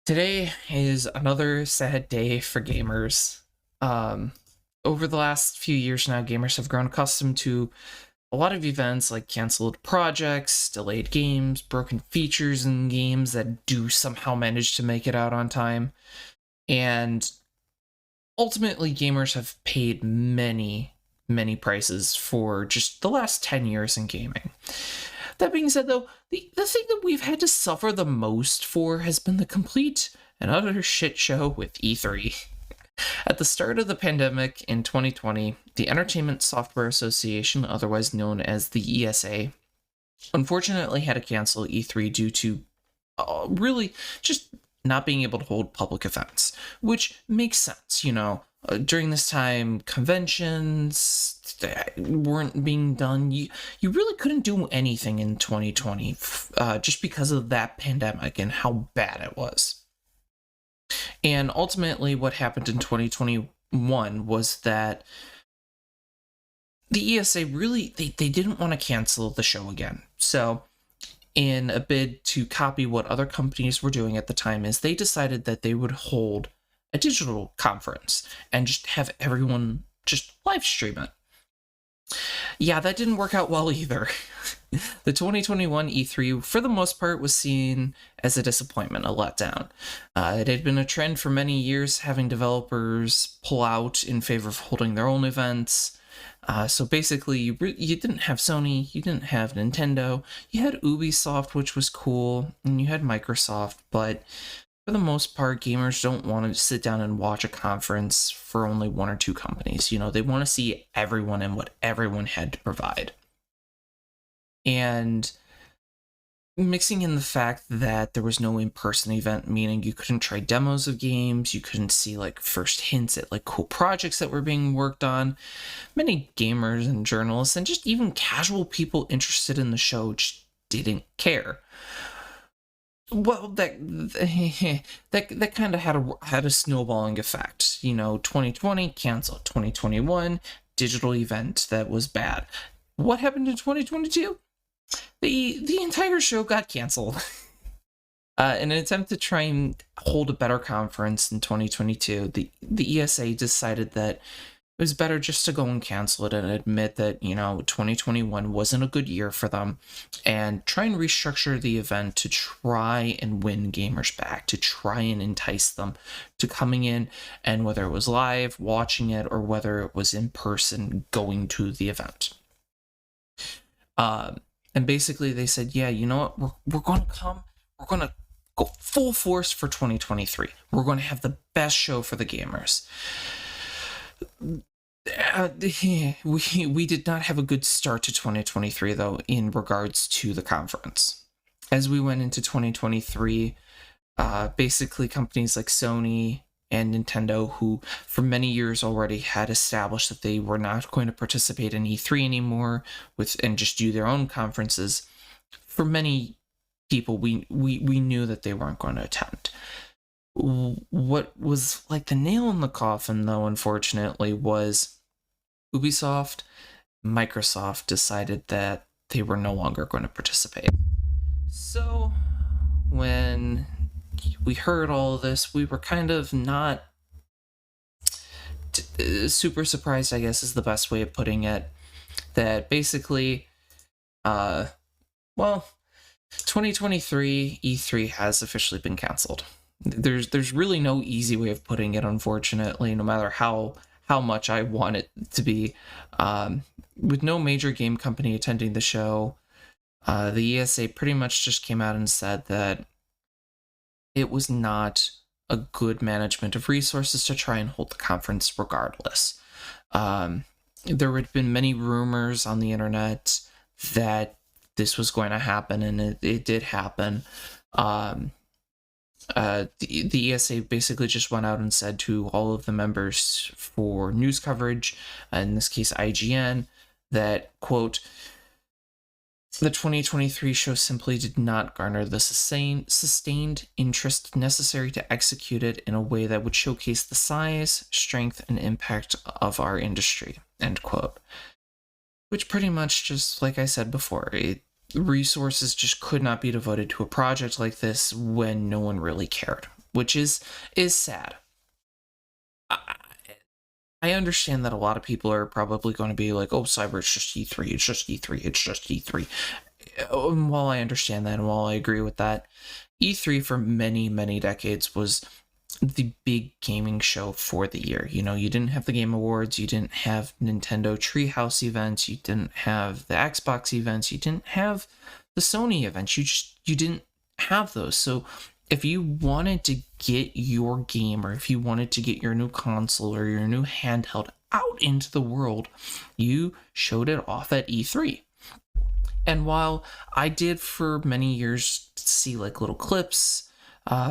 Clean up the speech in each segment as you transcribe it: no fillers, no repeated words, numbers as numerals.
Today is another sad day for gamers. Um, Over the last few years now, gamers have grown accustomed to a lot of events like canceled projects, delayed games, broken features in games that do somehow manage to make it out on time. And ultimately, gamers have paid many prices for just the last 10 years in gaming. That being said, though, the thing that we've had to suffer the most for has been the complete and utter shit show with E3. At the start of the pandemic in 2020, the Entertainment Software Association, otherwise known as the ESA, unfortunately had to cancel E3 due to really just not being able to hold public events, which makes sense, during this time, conventions that weren't being done. You really couldn't do anything in 2020 just because of that pandemic and how bad it was. And ultimately, what happened in 2021 was that the ESA really they didn't want to cancel the show again. So in a bid to copy what other companies were doing at the time, is they decided that they would hold a digital conference and just have everyone just live stream it. Yeah, that didn't work out well either. The 2021 E3, for the most part, was seen as a disappointment, a letdown. It had been a trend for many years, having developers pull out in favor of holding their own events. So basically, you didn't have Sony, you didn't have Nintendo, you had Ubisoft, which was cool, and you had Microsoft, but for the most part, gamers don't want to sit down and watch a conference for only one or two companies. They want to see everyone and what everyone had to provide. And mixing in the fact that there was no in-person event, meaning you couldn't try demos of games, you couldn't see like first hints at like cool projects that were being worked on. Many gamers and journalists and just even casual people interested in the show just didn't care. Well, that kind of had a snowballing effect. 2020 canceled, 2021 digital event that was bad. What happened in 2022? The entire show got canceled. In an attempt to try and hold a better conference in 2022, the ESA decided that it was better just to go and cancel it and admit that, 2021 wasn't a good year for them, and try and restructure the event to try and win gamers back, to try and entice them to coming in, and whether it was live, watching it, or whether it was in person, going to the event. And basically they said, yeah, you know what, we're going to come, we're going to go full force for 2023. We're going to have the best show for the gamers. We did not have a good start to 2023, though, in regards to the conference. As we went into 2023, basically companies like Sony and Nintendo, who for many years already had established that they were not going to participate in E3 anymore and just do their own conferences, for many people, we knew that they weren't going to attend. What was like the nail in the coffin, though, unfortunately, was Ubisoft, Microsoft decided that they were no longer going to participate. So when we heard all of this, we were kind of not super surprised, I guess is the best way of putting it, that basically, 2023 E3 has officially been canceled. There's really no easy way of putting it, unfortunately, no matter how much I want it to be. With no major game company attending the show, the ESA pretty much just came out and said that it was not a good management of resources to try and hold the conference regardless. There had been many rumors on the internet that this was going to happen, and it did happen. The ESA basically just went out and said to all of the members for news coverage, in this case IGN, that, quote, the 2023 show simply did not garner the sustained interest necessary to execute it in a way that would showcase the size, strength, and impact of our industry, end quote. Which pretty much, just like I said before, resources just could not be devoted to a project like this when no one really cared. which is sad. I, I understand that a lot of people are probably going to be like, oh, Cyber, it's just E3, it's just E3, it's just E3. And while I understand that, and while I agree with that, E3 for many, many decades was the big gaming show for the year. You know, you didn't have the Game Awards, you didn't have Nintendo Treehouse events, you didn't have the Xbox events, you didn't have the Sony events. You didn't have those. So if you wanted to get your game, or if you wanted to get your new console or your new handheld out into the world, you showed it off at E3. And while I did for many years see like little clips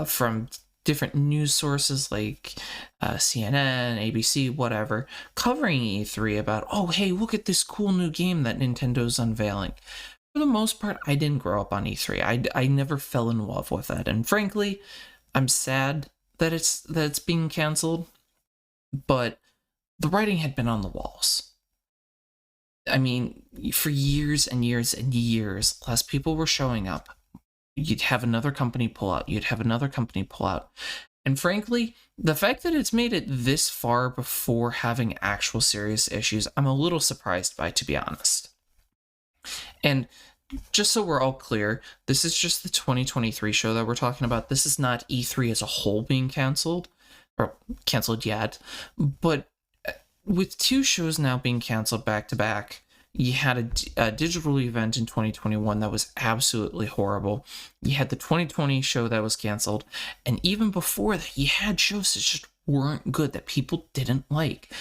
from different news sources like CNN, ABC, whatever, covering E3 about, oh, hey, look at this cool new game that Nintendo's unveiling. For the most part, I didn't grow up on E3. I never fell in love with it. And frankly, I'm sad that it's being canceled, but the writing had been on the walls. I mean, for years and years and years, less people were showing up. You'd have another company pull out. You'd have another company pull out. And frankly, the fact that it's made it this far before having actual serious issues, I'm a little surprised by, to be honest. And just so we're all clear, this is just the 2023 show that we're talking about. This is not E3 as a whole being canceled, or canceled yet. But with two shows now being canceled back to back, you had a digital event in 2021 that was absolutely horrible. You had the 2020 show that was canceled. And even before that, you had shows that just weren't good, that people didn't like.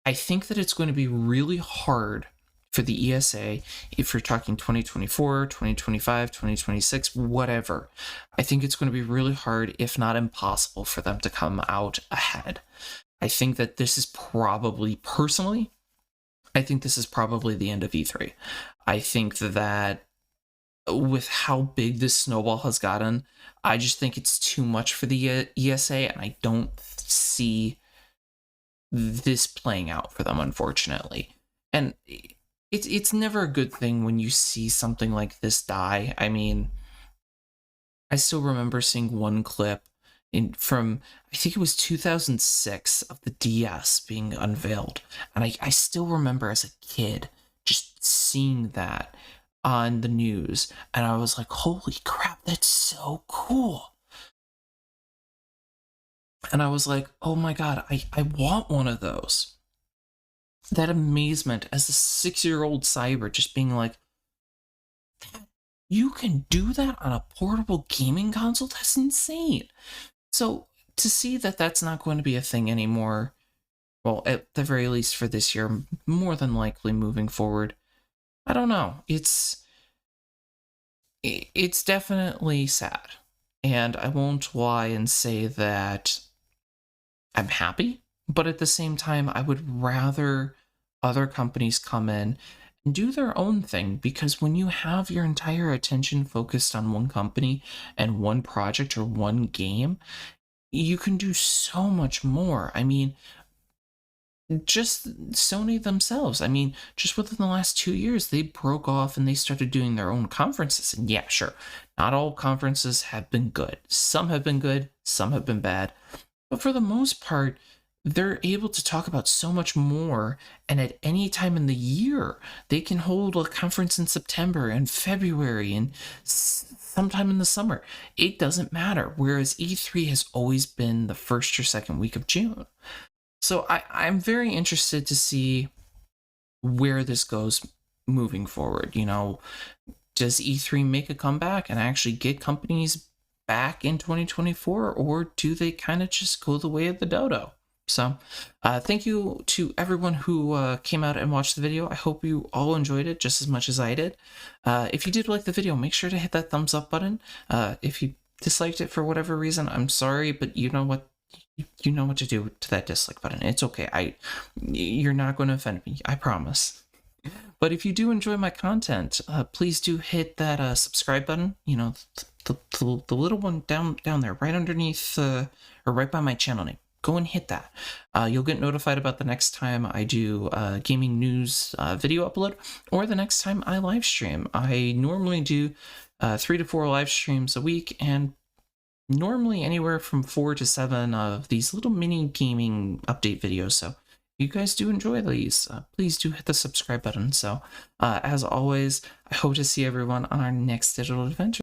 I think that it's going to be really hard for the ESA, if you're talking 2024, 2025, 2026, whatever. I think it's going to be really hard, if not impossible, for them to come out ahead. I think that this is probably, personally, I think this is probably the end of E3. I think that with how big this snowball has gotten, I just think it's too much for the ESA, and I don't see this playing out for them, unfortunately. And it's never a good thing when you see something like this die. I mean, I still remember seeing one clip from, I think it was 2006, of the DS being unveiled. And I still remember as a kid just seeing that on the news. And I was like, holy crap, that's so cool. And I was like, oh my God, I want one of those. That amazement as a 6-year-old Cyber just being like, you can do that on a portable gaming console? That's insane. So to see that that's not going to be a thing anymore, well, at the very least for this year, more than likely moving forward, I don't know. It's definitely sad. And I won't lie and say that I'm happy, but at the same time, I would rather other companies come in and do their own thing, because when you have your entire attention focused on one company and one project or one game, you can do so much more. I mean, just Sony themselves, I mean, just within the last 2 years, they broke off and they started doing their own conferences. And yeah, sure, not all conferences have been good. Some have been good, some have been bad. But for the most part, they're able to talk about so much more, and at any time in the year, they can hold a conference in September and February and sometime in the summer. It doesn't matter, whereas E3 has always been the first or second week of June. So I'm very interested to see where this goes moving forward. You know, does E3 make a comeback and actually get companies back in 2024, or do they kind of just go the way of the dodo? So thank you to everyone who came out and watched the video. I hope you all enjoyed it just as much as I did. If you did like the video, make sure to hit that thumbs up button. If you disliked it for whatever reason, I'm sorry, but you know what? You know what to do to that dislike button. It's okay. You're not going to offend me. I promise. But if you do enjoy my content, please do hit that subscribe button. You know, the little one down there, right underneath, or right by my channel name. Go and hit that. You'll get notified about the next time I do gaming news video upload, or the next time I live stream. I normally do 3 to 4 live streams a week, and normally anywhere from 4 to 7 of these little mini gaming update videos. So if you guys do enjoy these, please do hit the subscribe button. So as always, I hope to see everyone on our next digital adventure.